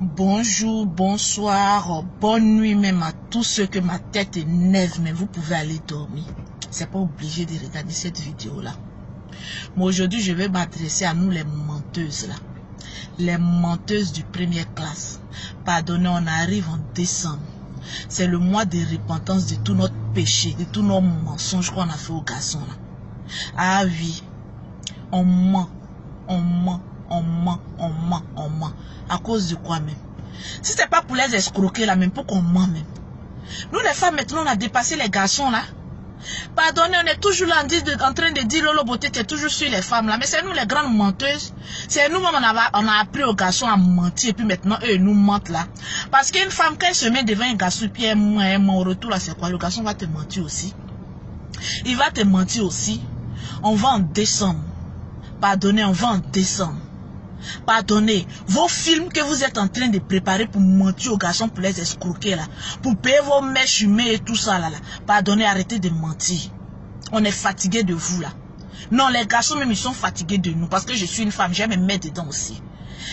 Bonjour, bonsoir, bonne nuit même à tous ceux que ma tête énerve, mais vous pouvez aller dormir. C'est pas obligé de regarder cette vidéo là. Mais aujourd'hui je vais m'adresser à nous les menteuses là. Les menteuses du première classe. Pardonnez, on arrive en décembre. C'est le mois de repentance de tout notre péché, de tous nos mensonges qu'on a fait aux garçons là. Ah oui, on ment, on ment. On ment. À cause de quoi même? Si c'est pas pour les escroquer là même, pour qu'on ment même. Nous les femmes maintenant on a dépassé les garçons là. Pardonnez, on est toujours là en train de dire Lolo Beauté, t'es toujours sur les femmes là. Mais c'est nous les grandes menteuses. C'est nous-mêmes on a appris aux garçons à mentir. Et puis maintenant eux ils nous mentent là. Parce qu'une femme quand elle se met devant un garçon, puis elle ment au retour là, c'est quoi? Le garçon va te mentir aussi. Il va te mentir aussi. On va en décembre. Pardonnez, on va en décembre. Pardonnez, vos films que vous êtes en train de préparer pour mentir aux garçons, pour les escroquer là, pour payer vos mèches humaines et tout ça là. Pardonnez, arrêtez de mentir. On est fatigué de vous là. Non, les garçons même ils sont fatigués de nous parce que je suis une femme, j'aime me mettre dedans aussi.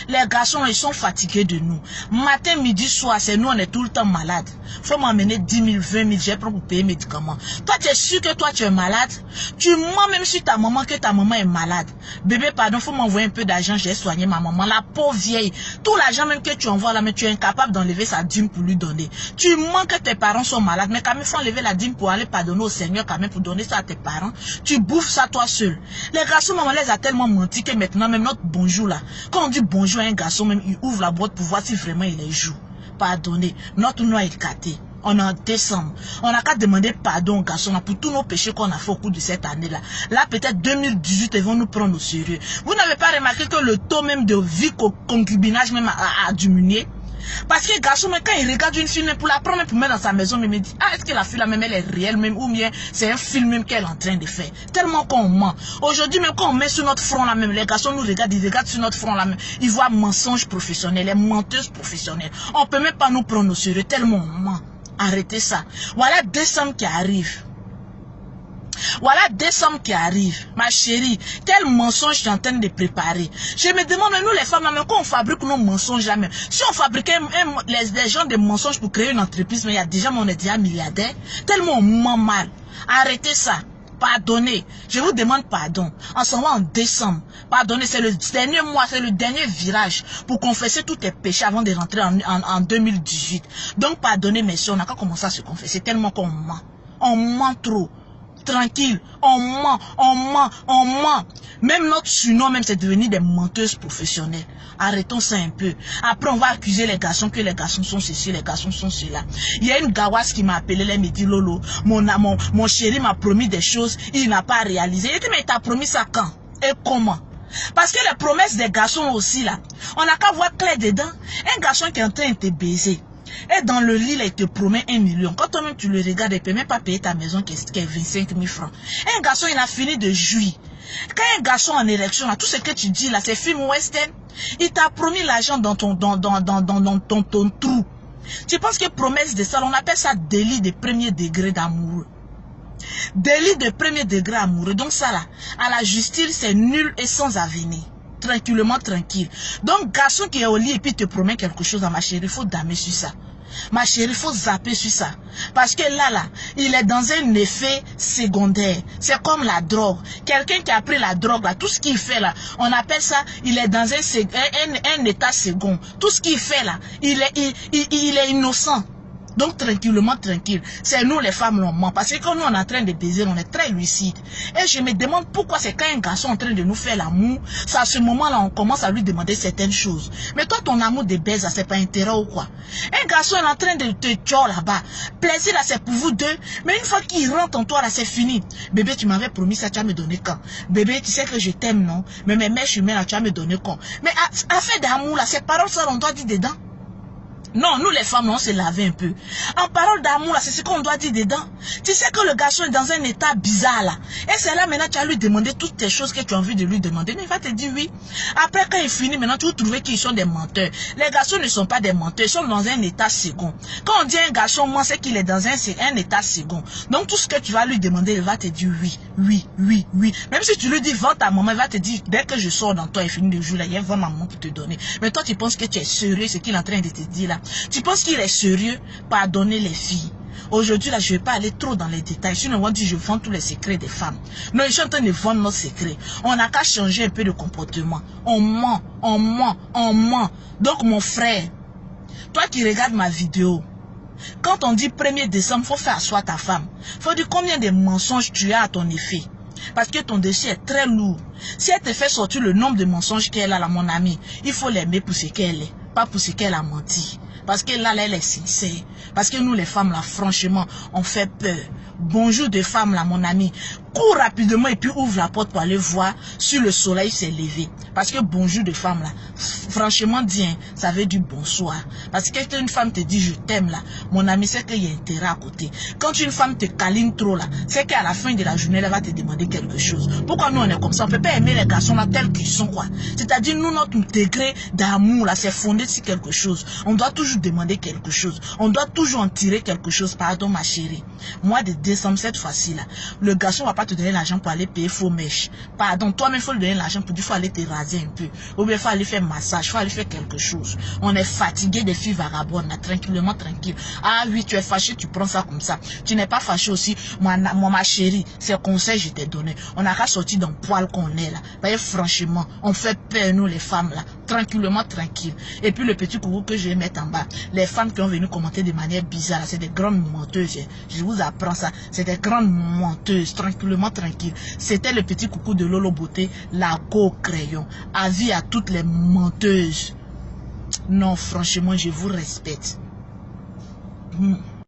Les garçons ils sont fatigués de nous. Matin, midi, soir, c'est nous on est tout le temps malade. Faut m'emmener 10 000, 20 000, j'ai pour payer médicaments. Toi tu es sûr que toi tu es malade? Tu mens même sur ta maman que ta maman est malade. Bébé pardon, faut m'envoyer un peu d'argent, j'ai soigné ma maman. La pauvre vieille, tout l'argent même que tu envoies là, mais tu es incapable d'enlever sa dîme pour lui donner. Tu mens que tes parents sont malades, mais quand même faut enlever la dîme pour aller pardonner au Seigneur quand même, pour donner ça à tes parents. Tu bouffes ça toi seul. Les garçons maman les a tellement menti que maintenant même notre bonjour là, quand on dit bonjour à un garçon même, il ouvre la boîte pour voir si vraiment il les joue. Pardonnez, notre nom est éclaté. On est en décembre. On n'a qu'à demander pardon aux garçons pour tous nos péchés qu'on a fait au cours de cette année-là. Là, peut-être 2018, ils vont nous prendre au sérieux. Vous n'avez pas remarqué que le taux même de vie concubinage même a diminué? Parce que les garçons, même quand ils regardent une fille, même pour la prendre, même pour mettre dans sa maison, même ils disent, ah, est-ce que la fille là même elle est réelle même, ou bien c'est un film même qu'elle est en train de faire. Tellement qu'on ment. Aujourd'hui, même quand on met sur notre front là même, les garçons nous regardent, ils regardent sur notre front là même, ils voient mensonges professionnels, les menteuses professionnelles. On peut même pas nous prendre au sérieux, tellement on ment. Arrêtez ça. Voilà décembre qui arrive. Voilà décembre qui arrive. Ma chérie, quel mensonge tu es en train de préparer? Je me demande, nous les femmes, même quand on fabrique nos mensonges là même, si on fabriquait les gens des mensonges pour créer une entreprise, mais il y a déjà, on est déjà milliardaire, tellement on ment mal. Arrêtez ça. Pardonnez, je vous demande pardon. En ce moment en décembre, pardonnez, c'est le dernier mois, c'est le dernier virage pour confesser tous tes péchés avant de rentrer en 2018. Donc pardonnez mes soeurs, on n'a qu'à commencer à se confesser tellement qu'on ment. On ment trop. Tranquille, on ment. Même notre surnom, même c'est devenu des menteuses professionnelles. Arrêtons ça un peu. Après, on va accuser les garçons que les garçons sont ceci, les garçons sont cela. Il y a une gawasse qui m'a appelé, elle me dit, Lolo, mon chéri m'a promis des choses, il n'a pas réalisé. Il dit, mais il t'a promis ça quand? Et comment? Parce que les promesses des garçons aussi là, on n'a qu'à voir clair dedans. Un garçon qui est en train de te baiser, et dans le lit, là, il te promet 1 million. Quand toi-même tu le regardes, il ne peut même pas payer ta maison qui est 25 000 francs. Un garçon, il a fini de jouir. Quand un garçon en érection, là, tout ce que tu dis là, c'est film western. Il t'a promis l'argent dans ton trou. Tu penses que promesse de ça, on appelle ça délit de premier degré d'amoureux. Délit de premier degré amoureux. Donc ça là, à la justice, c'est nul et sans avenir. Tranquillement, tranquille. Donc, garçon qui est au lit et puis te promet quelque chose à ma chérie, il faut damer sur ça. Ma chérie, il faut zapper sur ça. Parce que là, il est dans un effet secondaire. C'est comme la drogue. Quelqu'un qui a pris la drogue, là, tout ce qu'il fait là, on appelle ça, il est dans un état second. Tout ce qu'il fait là, il est innocent. Donc tranquillement, tranquille. C'est nous les femmes l'on ment. Parce que quand nous on est en train de baiser, on est très lucide. Et je me demande pourquoi c'est quand un garçon est en train de nous faire l'amour, c'est à ce moment-là on commence à lui demander certaines choses. Mais toi ton amour de baise, c'est pas intérêt ou quoi? Un garçon est en train de te tuer là-bas. Plaisir là c'est pour vous deux. Mais une fois qu'il rentre en toi là c'est fini. Bébé tu m'avais promis ça, tu vas me donner quand? Bébé tu sais que je t'aime non? Mais mes mèches humaines là tu vas me donner quand? Mais affaire d'amour là, ces paroles ça on doit dire dedans. Non, nous les femmes, on se lavait un peu. En parole d'amour, c'est ce qu'on doit dire dedans. Tu sais que le garçon est dans un état bizarre là. Et c'est là maintenant tu as lui demandé toutes tes choses que tu as envie de lui demander. Mais il va te dire oui. Après quand il finit, maintenant tu vas trouver qu'ils sont des menteurs. Les garçons ne sont pas des menteurs, ils sont dans un état second. Quand on dit un garçon, moi c'est qu'il est dans un état second. Donc tout ce que tu vas lui demander, il va te dire oui, oui, oui, oui. Même si tu lui dis vends ta maman, il va te dire dès que je sors dans toi et finis le jour là, il y a 20 mamans pour te donner. Mais toi tu penses que tu es sérieux, ce qu'il est en train de te dire là. Tu penses qu'il est sérieux? Pardonnez les filles. Aujourd'hui, là, je ne vais pas aller trop dans les détails. Sinon, on va dire je vends tous les secrets des femmes. Non, je suis en train de vendre nos secrets. On n'a qu'à changer un peu de comportement. On ment, on ment, on ment. Donc, mon frère, toi qui regardes ma vidéo, quand on dit 1er décembre, il faut faire asseoir ta femme. Il faut dire combien de mensonges tu as à ton effet. Parce que ton dossier est très lourd. Si elle te fait sortir le nombre de mensonges qu'elle a, là, mon ami, il faut l'aimer pour ce qu'elle est, pas pour ce qu'elle a menti. Parce que là, elle est sincère. Parce que nous, les femmes, là, franchement, on fait peur. Bonjour de femmes, là, mon ami. Cours rapidement et puis ouvre la porte pour aller voir si le soleil s'est levé. Parce que bonjour de femmes, là, franchement, dit, hein, ça veut dire bonsoir. Parce que quand une femme te dit je t'aime, là, mon ami, c'est qu'il y a intérêt à côté. Quand une femme te câline trop, là, c'est qu'à la fin de la journée, elle va te demander quelque chose. Pourquoi nous, on est comme ça? On ne peut pas aimer les garçons, là, tels qu'ils sont, quoi. C'est-à-dire, nous, notre degré d'amour, là, c'est fondé sur quelque chose. On doit toujours demander quelque chose. On doit toujours en tirer quelque chose. Pardon, ma chérie. Mois de décembre, cette fois-ci, là, le garçon va pas te donner l'argent pour aller payer faux mèches. Pardon, toi-même, il faut lui donner l'argent pour dire, il faut aller te raser un peu. Ou bien, il faut aller faire massage, il faut aller faire quelque chose. On est fatigué des filles vagabondes, là, tranquillement, tranquille. Ah oui, tu es fâché, tu prends ça comme ça. Tu n'es pas fâché aussi. Moi, ma chérie, ces conseils, je t'ai donné. On n'a qu'à sortir dans le poil qu'on est, là. Voyez, franchement, on fait peur, nous, les femmes, là. Tranquillement, tranquille. Et puis, le petit coucou que je vais mettre en bas. Les femmes qui ont venu commenter de manière bizarre, c'est des grandes menteuses. Je vous apprends ça. C'est des grandes menteuses. Tranquillement, tranquille. C'était le petit coucou de Lolo Beauté, la co-crayon. Avis à toutes les menteuses. Non, franchement, je vous respecte.